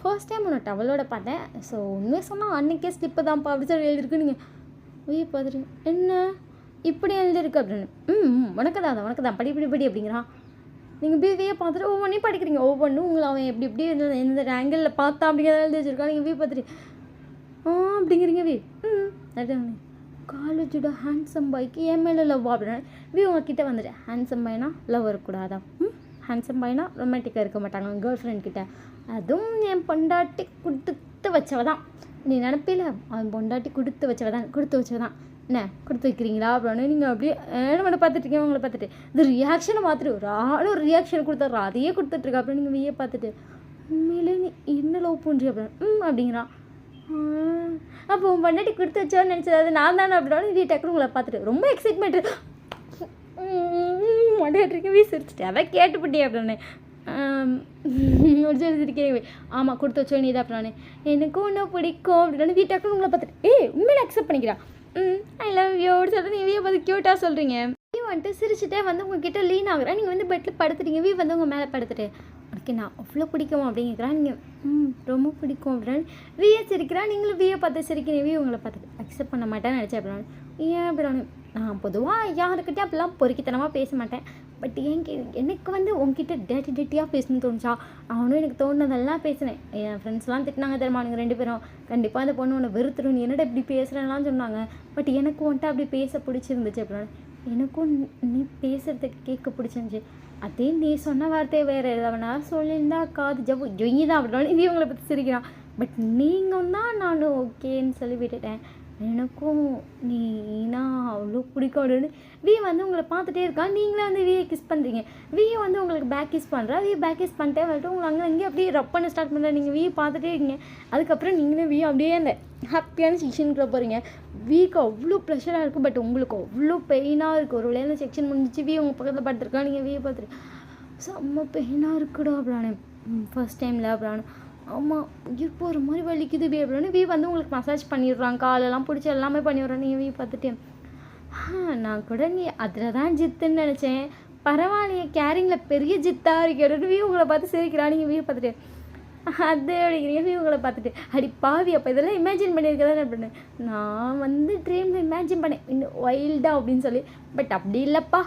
ஃபர்ஸ்ட் டைம் ஒன்று டவலோட பார்த்தேன். ஸோ உண்மையாக சொன்னால் அன்றைக்கே ஸ்லிப்பு தான்ப்பா அப்படி சொல்லி எழுதிருக்கு. நீங்கள் வீ பார்த்துட்டு என்ன இப்படி எழுதிருக்கு அப்படின்னு. உனக்கு தான் படி படி படி அப்படிங்கிறான். நீங்கள் பிவியை பார்த்துட்டு ஒவ்வொன்றையும் படிக்கிறீங்க. ஒவ்வொன்றும் உங்களை அவன் எப்படி எப்படி எந்த ஆங்கிளில் பார்த்தா அப்படிங்கிறத எழுதி வச்சுருக்கான். நீங்கள் பார்த்துட்டு அப்படிங்கிறீங்க. அதான் காலேஜோட ஹேண்ட்ஸம் பாய்க்கு என் மேலே லவ் அப்படின்னா உங்ககிட்ட வந்துட்டு ஹேண்ட்ஸம் பாய்னா லவ் இருக்கக்கூடாதா? ஹேண்ட்ஸம் பாய்னா ரொமான்டிக்காக இருக்க மாட்டாங்க கேர்ள் ஃப்ரெண்ட் கிட்ட. அதுவும் என் பொண்டாட்டி கொடுத்து வச்சவ தான். நீ நினப்பில அவன் பொண்டாட்டி கொடுத்து வச்சவ தான் என்ன கொடுத்து வைக்கிறீங்களா அப்படின்னு நீங்கள் அப்படியே என்ன பண்ண பார்த்துட்ருக்கீங்க. உங்களை பார்த்துட்டு இந்த ரியாக்ஷனை மாற்றிட்டு ஒரு ஆளும் ஒரு ரியாக்ஷன் கொடுத்துட்றா, அதையே கொடுத்துட்ருக்கா அப்படின்னு நீங்கள் வியே பார்த்துட்டு உண்மையிலே நீ என்ன லவ் பண்ணுறீ அப்படின்னு அப்படிங்கிறான். அப்போ உன் பொண்டாட்டி கொடுத்து வச்சோன்னு நினச்சது அது நான் தானே அப்படின்னா நீ டக்குனு உங்களை பார்த்துட்டு ரொம்ப எக்ஸைட்மெண்ட்டு மண்டையாட்டிருக்கவே சிரிச்சிட்டு அதான் கேட்டுப்பட்டே அப்படின்னு முடிச்சிருக்கேன். ஆமாம் கொடுத்து வச்சோ நீ தான் அப்படின்னானே எனக்கும் ஒன்றும் பிடிக்கும் அப்படின்னா டக்குனு உங்களை பார்த்துட்டு உண்மையில அக்செப்ட் பண்ணிக்கிறான். ஐ லவ் யூ அப்படின்னு சொல்லிட்டு நீங்கள் பார்த்து க்யூட்டாக சொல்கிறீங்க. வந்துட்டு சிரிச்சுட்டே வந்து உங்ககிட்ட லீன் ஆகுறேன். நீங்கள் வந்து பெட்டில் படுத்துட்டீங்க. வந்து உங்கள் மேலே படுத்துட்டு உனக்கு நான் அவ்வளோ பிடிக்கும் அப்படிங்கிறா. நீங்கள் ரொம்ப பிடிக்கும் அப்படின்னு வியை சிரிக்கிறான். நீங்களும் வியை பார்த்து சிரிக்கிறீங்க. உங்களை பார்த்துட்டு அக்செப்ட் பண்ண மாட்டேன்னு நினச்சேன் அப்படின்னு. ஏன் அப்படின்னு நான் பொதுவாக யாருக்கிட்டே அப்படிலாம் பொறுக்கித்தனமாக பேச மாட்டேன். பட் எனக்கு வந்து உங்ககிட்ட டேட்டியாக பேசணும்னு தோணுச்சா அவனும் எனக்கு தோணுனதெல்லாம் பேசினேன். என் ஃப்ரெண்ட்ஸ்லாம் திட்டினாங்க தெரியுமா நீங்கள் 2 பேரும் கண்டிப்பாக அந்த பொண்ணு உன்னை வெறுத்துடும் நீ என்னடா இப்படி பேசுகிறேன்லாம் சொன்னாங்க. பட் எனக்கு வந்துட்டு அப்படி பேச பிடிச்சிருந்துச்சு அப்படின்னு. எனக்கும் நீ பேசுகிறதுக்கு கேட்க பிடிச்சிருந்துச்சி. அதே நீ சொன்ன வார்த்தையை வேறு எதவனா சொல்லியிருந்தா காது ஜவ்வு ஜொங்கி தான் அப்படின்னா இது இவங்களை பற்றி சிரிக்கிறான். பட் நீங்கள் தான் நானும் ஓகேன்னு சொல்லி விட்டுட்டேன். எனக்கும் நீனா அவ்வளோ பிடிக்கும் அப்படின்னு வந்து உங்களை பார்த்துட்டே இருக்கா. நீங்களே வந்து வியை கிஸ் பண்ணுறீங்க. வந்து உங்களுக்கு பேக் கிஸ் பண்ணுறா. பேக் கிஸ் பண்ணிட்டே வந்துட்டு உங்களை அங்கே அப்படியே ரப் பண்ண ஸ்டார்ட் பண்ணுறா. நீங்கள் பார்த்துட்டே இருக்கீங்க. அதுக்கப்புறம் நீங்களே அப்படியே அந்த ஹாப்பியான செக்ஷனுக்குள்ள போகிறீங்க. அவ்வளோ ப்ரெஷராக இருக்குது. பட் உங்களுக்கு அவ்வளோ பெயினாக இருக்குது. ஒரு வேளை செக்ஷன் முடிஞ்சிச்சு உங்கள் பக்கத்தில் படுத்துருக்கா. நீங்கள் பார்த்துட்டு செம்ம பெயினாக இருக்குடா அப்படின்னானே ஃபர்ஸ்ட் டைமில் அப்படின்னா. ஆமாம் உயிர் போகிற மாதிரி வலிக்குது அப்படின்னு வந்து உங்களுக்கு மசாஜ் பண்ணிடுறாங்க. காலெல்லாம் பிடிச்சி எல்லாமே பண்ணிடுறான். நீங்கள் பார்த்துட்டு நான் கூட நீ அதில் தான் ஜித்துன்னு நினச்சேன். பரவாயில்லையே கேரிங்கில் பெரிய ஜித்தாக இருக்கிற உங்களை பார்த்து சிரிக்கிறான். நீங்கள் பார்த்துட்டு அது அப்படிங்கிறீங்க. உங்களை பார்த்துட்டு அடி பாவி அப்போ இதெல்லாம் இமேஜின் பண்ணியிருக்கதான் அப்படின்னு. நான் வந்து ட்ரீமில் இமேஜின் பண்ணேன் இன்னும் வைல்டா அப்படின்னு சொல்லி. பட் அப்படி இல்லைப்பா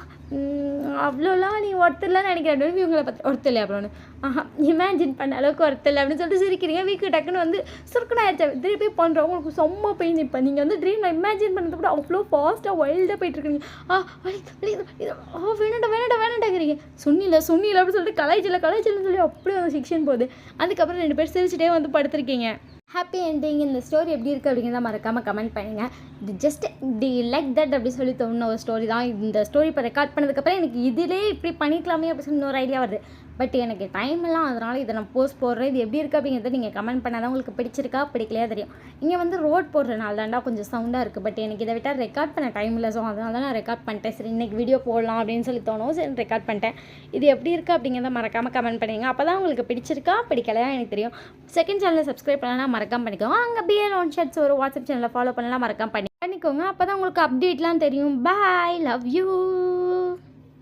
அவ்வளோலாம் நீ ஒருத்தர்லாம் நினைக்கிறேன். இவங்களை பார்த்து ஒருத்தர் இல்லை அப்படின்னு இமேஜின் பண்ண அளவுக்கு ஒருத்தர் இல்லை அப்படின்னு சொல்லிட்டு சிரிக்கிறீங்க. டக்குன்னு வந்து சுருக்குன்னு ஆயிடுச்சா திருப்பி பண்ணுறோம். உங்களுக்கு செம்ம பெயின். இப்போ நீங்கள் வந்து ட்ரீமில் இமேஜின் பண்ணது கூட அவ்வளோ ஃபாஸ்ட்டாக வைல்டாக போயிட்டுருக்கீங்க. வேணாண்டாங்கிறீங்க. சொன்னில அப்படின்னு சொல்லிட்டு கலாய்ச்சல்னு சொல்லி அப்படியே வந்து செக்ஷன் போகுது. அதுக்கப்புறம் 2 பேர் சிரிச்சிட்டே வந்து படுத்துருக்கீங்க. Happy ending. இந்த ஸ்டோரி எப்படி இருக்குது அப்படிங்கிறத மறக்காமல் கமெண்ட் பண்ணுங்கள். இது ஜஸ்ட் டி லைக் தட் அப்படி சொல்லி தோணுன ஒரு ஸ்டோரி தான். இந்த ஸ்டோரி இப்போ ரெக்கார்ட் பண்ணதுக்கப்புறம் எனக்கு இதிலே இப்படி பண்ணிக்கலாமே அப்படி சொல்லி ஒரு ஐடியா வருது. பட் எனக்கு டைம் எல்லாம் அதனால் இதை நான் போஸ்ட் போடுறேன். இது எப்படி இருக்குது அப்படிங்கிறத நீங்கள் கமெண்ட் பண்ணால் தான் உங்களுக்கு பிடிச்சிருக்கா பிடிக்கலையா தெரியும். இங்கே வந்து ரோட் போடுறனால தாண்டா கொஞ்சம் சவுண்டாக இருக்குது. பட் எனக்கு இதை விட்டால் ரெக்கார்ட் பண்ண டைம் இல்லை. ஸோ அதனால தான் நான் ரெக்கார்ட் பண்ணிட்டேன். சரி இன்றைக்கி வீடியோ போடலாம் அப்படின்னு சொல்லி தோணும். சரி ரெக்கார்ட் பண்ணிட்டேன். இது எப்படி இருக்குது அப்படிங்கிறத மறக்காமல் கமெண்ட் பண்ணுங்க. அப்போ தான் உங்களுக்கு பிடிச்சிருக்கா பிடிக்கலையா எனக்கு தெரியும். செகண்ட் சேனலை சப்ஸ்கிரைப் பண்ணலாம் மறக்காம பண்ணிக்கோங்க. அங்கே பிஎல் ஒன் ஷர்ட்ஸ் ஒரு வாட்ஸ்அப் சேனலில் ஃபாலோ பண்ணலாம் மறக்காம பண்ணிக்கோங்க. அப்போ தான் உங்களுக்கு அப்டேட்லாம் தெரியும். Bye love you.